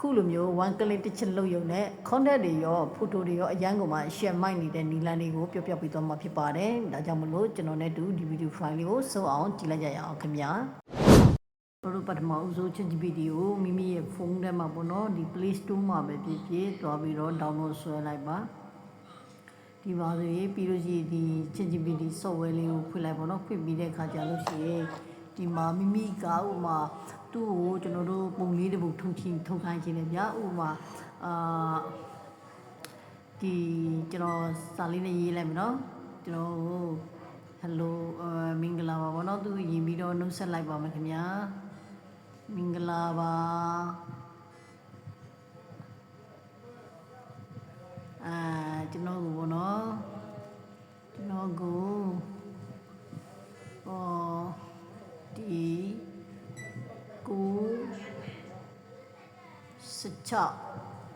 အခုလိုမျိုး one click တစ်ချက်လုပ်ရုံနဲ့ content တွေရော photo တွေရောအရန်ကိုမှ share မိုက်နေတဲ့နီလန်းလေးကိုပြောပြပေးသွားမှာဖြစ်ပါတယ်။ဒါကြောင့်မလို့ကျွန်တော်နဲ့တူဒီ video file လေးကိုစုံအောင်ကြည့်လိုက်ကြရအောင်ခင်ဗျာ။တို့ပထမဦးဆုံး ChatGPT ကိုမိမိရဲ့ဖုန်းထဲမှာပေါ့နော်ဒီ Play Store မှာပဲဖြစ်ဖြစ်သွားပြီးတော့ download ဆွဲလိုက်ပါ။ဒီပါဆိုရင်ပြီးလို့ရှိရင်ဒီ ChatGPT software လေးကိုဖွင့်လိုက်ပေါ့နော်ဖွင့်ပြီးတဲ့အခါကျလို့ရှိရင်ဒီမှာမိမိကဥမာသူ့ကိုကျွန်တော်တို့ပုံလေးတစ်ပုဒ်ထုတ်ခိုင်းခြင်းလေဗျာဥမာဒီကျွန်တော်စာလေးနဲ့ရေးလိုက်မယ်နော်ကျွန်တော် hello မင်္ဂလာပါဗောနော်သူရေးပြီးတော့နှုတ်ဆက်လိုက်ပါမယ်ခင်ဗျာမင်္ဂလာပါကျွန်တော်ကိုဗောနော်ကျွန်တော်ကိုဒီ96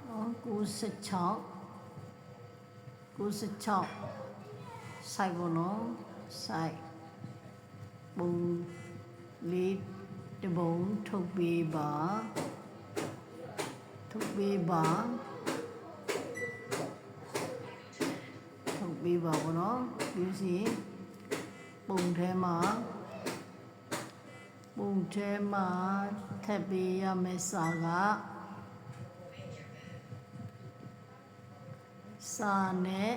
နော်96စိုက်ဗောနော်စိုက်ပုံလေးတပုံထုတ်ပေးပါဗောနော်ပြီးစီပုံထဲမှာထပ်ပေးရမယ့်စာကစာနဲ့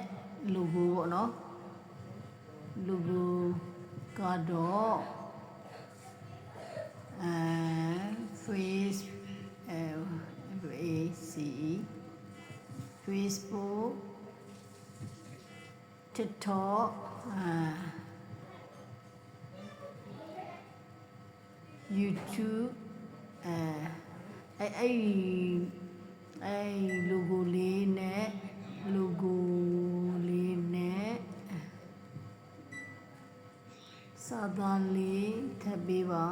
logo ပေါ့နော် logo ကတော့Facebook TikTok YouTube အဲ့ logo လေးနဲ့စာသားလေးထပ်ပေးပါ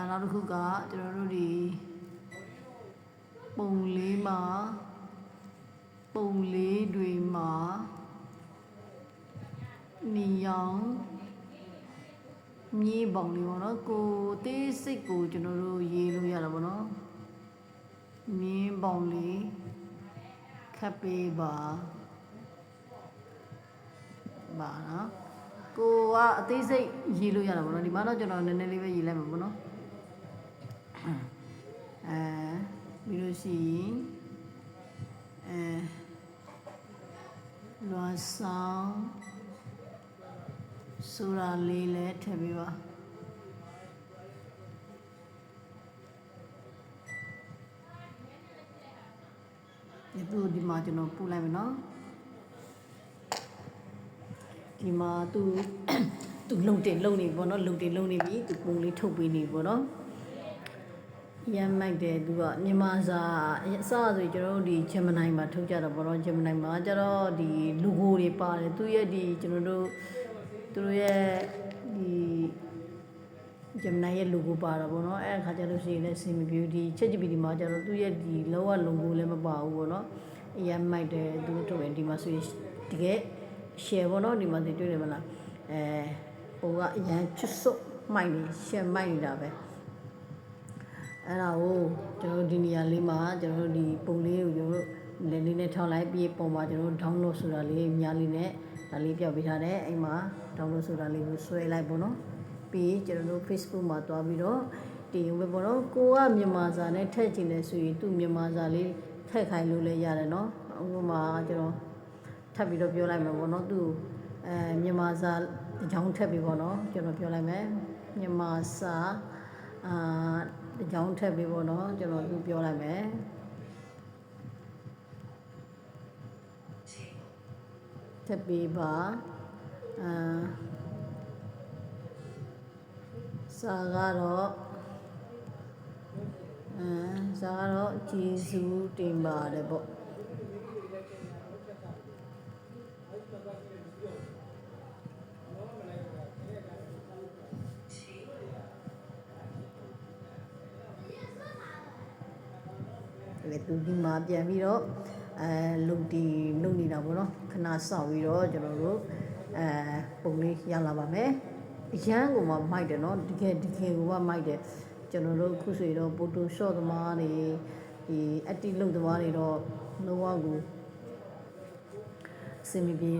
နောက်တစ်ခုကကျွန်တော်တို့ဒီပုံလေးတွေမှာနီယောင်မြေပေါင်လေးပေါ့နော်ကိုသေးစိတ်ကိုကျွန်တော်တို့ရေးလို့ရတာပေါ့နော်မြေပေါင်လေးခပ်ပေးပါနော်ကိုကအသေးစိတ်ရေးလို့ရတာပေါ့နော်ဒီမှာတော့ကျွန်တော်နည်းနည်းလေးပဲရေးလိုက်မှာပေါ့နော်ပြီးလို့ရှိရင်လွာဆောင်ဆိုတာလေးလည်းထည့်ပေးပါဒီမှာကျွန်တော်ပို့လိုက်မယ်နော်ဒီမှာသူလုံတင်လုံနေပေါ့နော်လုံတင်လုံနေပြီသူပုံလေးထုတ်ပေးနေပေါ့နော်ရမ်းမိုက်တယ်သူကမြန်မာစာအစဆိုကျွန်တော်တို့ဒီ Gemini မှာထုတ်ကြတာပေါ့နော် Gemini မှာကျတော့ဒီ logo တွေပါတယ်သူရဲ့ဒီကျွန်တော်တို့သူတို့ရဲ့ဒီ Gemini ရဲ့ logo ပါတာပေါ့နော်အဲ့အခါကျလို့ရှိရင်လည်းစင်မပြူဒီ ChatGPT မှာကျတော့သူရဲ့ဒီလောက logo လည်းမပါဘူးပေါ့နော်ရမ်းမိုက်တယ်သူထုတ်ရင်ဒီမှာဆိုရင်တကယ် share ပေါ့နော်ဒီမှာတွေ့တယ်မလားဟိုကအရန်ချွတ်စွတ်မိုက်နေ share မိုက်နေတာပဲအဲ့ဒါကိုကျွန်တော်ဒီနေရာလေးမှာကျွန်တော်ဒီပုံလေးကိုကျွန်တော်လည်းလေးနဲ့ထောက်လိုက်ပြီးပုံမှာကျွန်တော် download ဆိုတာလေးညာလေးနဲ့ဒါလေးပြပေးထားတယ်အဲ့မှာ download ဆိုတာလေးကိုဆွဲလိုက်ပေါ့နော်ပြီးကျွန်တော်တို့ Facebook မှာတွားပြီးတော့တင်ရုံပဲပေါ့နော်ကိုကမြန်မာစာနဲ့ထည့်ချင်တယ်ဆိုရင်သူမြန်မာစာလေးထည့်ခိုင်းလို့လည်းရတယ်နော်ဥပမာကျွန်တော်ထပ်ပြီးတော့ပြောလိုက်မယ်ပေါ့နော်သူမြန်မာစာအကြောင်းထပ်ပြီးပေါ့နော်ကျွန်တော်ပြောလိုက်မယ်မြန်မာစာအကြောင်းထပ်ပြီးပေါ့နော်ကျွန်တော်သူပြောလိုက်မယ်ထပ်ပြီးပါစာကတော့ကျေးဇူးတင်ပါတယ်ပေါ့သူဒီမှာပြန်ပြီးတော့လုံနေတာပေါ့နော်ခဏစောင့်ပြီးတော့ကျွန်တော်တို့ပုံလေးရလာပါမယ် ရန်ကိုမှမိုက်တယ်နော်တကယ်ကိုမှမိုက်တယ်ကျွန်တော်တို့ခုဆိုရင်တော့ပိုတိုရှော့သမားတွေဒီအတီလုံသမားတွေတော့လောကကိုစင်မပြေ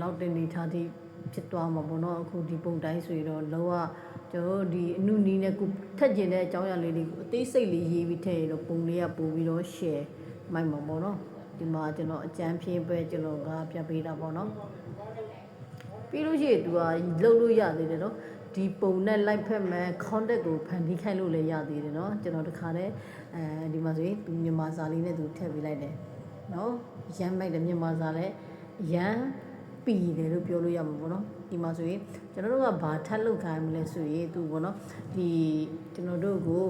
လောက်တဲ့နေထားသည့်ဖြစ်သွားမှာပေါ့နော်အခုဒီပုံတိုင်းဆိုရင်တော့လောကကျွန်တော်တို့ဒီအနုနီးနဲ့ကိုထက်ကျင်တဲ့အကြောင်းအရာလေးတွေကိုအသေးစိတ်လေးရေးပြီးထည့်ရတော့ပုံလေးကပို့ပြီးတော့ share မိုက်မှာပေါ့နော်ဒီမှာကျွန်တော်အကြမ်းဖြင်းပဲကျွန်တော်ကပြပေးတာပေါ့နော်ပြီးလို့ရှိရင်သူကလှုပ်လို့ရသေးတယ်နော်ဒီပုံနဲ့ like ဖက်မဲ့ contact ကိုဖန်တီးခိုင်းလို့လည်းရသေးတယ်နော်ကျွန်တော်တခါတည်းဒီမှာဆိုရင်သူမြန်မာစာလေးနဲ့သူထည့်ပေးလိုက်တယ်နော်ရမ်းမိုက်တယ်မြန်မာစာလည်းရမ်းပီတယ်လို့ပြောလို့ရမှာပေါ့နော်ဒီမှာဆိုရင်ကျွန်တော်တို့ကဘာထပ်လုပ်ခိုင်းမလဲဆိုရင်သူပေါ့နော်ဒီကျွန်တော်တို့ကို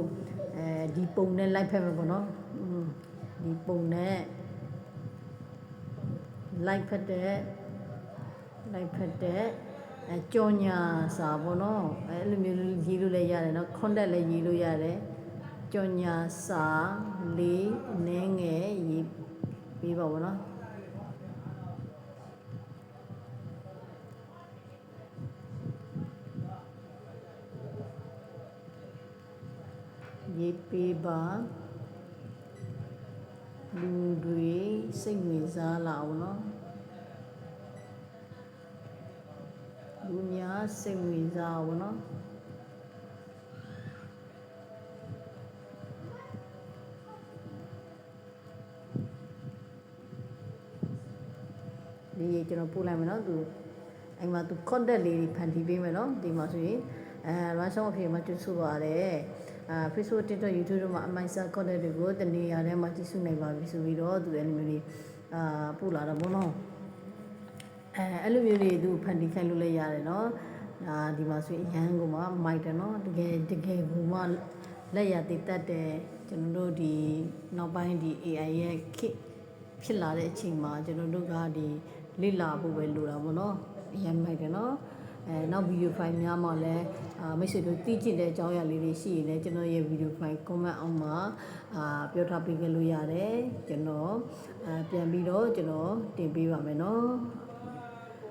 ဒီပုံနဲ့ like ဖက်မဲ့ပေါ့နော်ဒီပုံနဲ့ like ဖက်တဲ့ကြော်ညာစာပေါ့နော်အဲ့လိုမျိုးရေးလို့လည်းရတယ်နော် contact လည်းရေးလို့ရတယ်ကြော်ညာစာလေးအနည်းငယ်ရေးပေးပါဘောနော်ရေးပေးပါလူတွေစိတ်ဝင်စားလာအောင်နော်လူများစိတ်ဝင်စားအောင်နော်ဒီကျွန်တော်ပို့လိုက်မယ်နော်သူအဲ့မှာသူ contact လေးဖန်တီးပေးမယ်နော်ဒီမှာဆိုရင်ransom အဖေမှာတွေ့ဆိုပါတယ် Facebook TikTok YouTube တို့မှာအမိုင်စာ content တွေကိုတနေရာထဲမှာကြည့်စုနိုင်ပါပြီဆိုပြီးတော့သူအဲ့လိုမျိုးလေးပို့လာတာပေါ့နော်အဲ့လိုမျိုးတွေသူဖန်တီးခိုင်းလို့လည်းရတယ်နော်ဒီမှာဆိုရင်ရန်ကိုမှမိုက်တယ်နော်တကယ်ကိုမှလက်ရသေးတတ်တယ်ကျွန်တော်တို့ဒီနောက်ပိုင်းဒီ AI ရဲ့ခေတ်ဖြစ်လာတဲ့အချိန်မှာကျွန်တော်တို့ကဒီလေ့လာဖို့ပဲလိုတာပေါ့နော်ရမ်းမိုက်တယ်နော်နောက်ဗီဒီယိုဖိုင်များမှာလည်းမိတ်ဆွေတို့သိကျင်တဲ့အကြောင်းအရာလေးတွေရှိရင်လည်းကျွန်တော်ရဲ့ဗီဒီယိုဖိုင် comment အောက်မှာပြောထားပေးခဲ့လို့ရတယ်ကျွန်တော်ပြန်ပြီးတော့ကျွန်တော်တင်ပေးပါမယ်နော်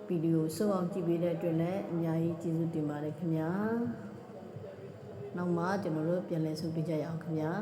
ဗီဒီယိုစုံအောင်ကြည့်ပေးတဲ့အတွက်လည်းအများကြီးကျေးဇူးတင်ပါတယ်ခင်ဗျာနောက်မှကျွန်တော်တို့ပြန်လည်ဆုံတွေ့ကြရအောင်ခင်ဗျာ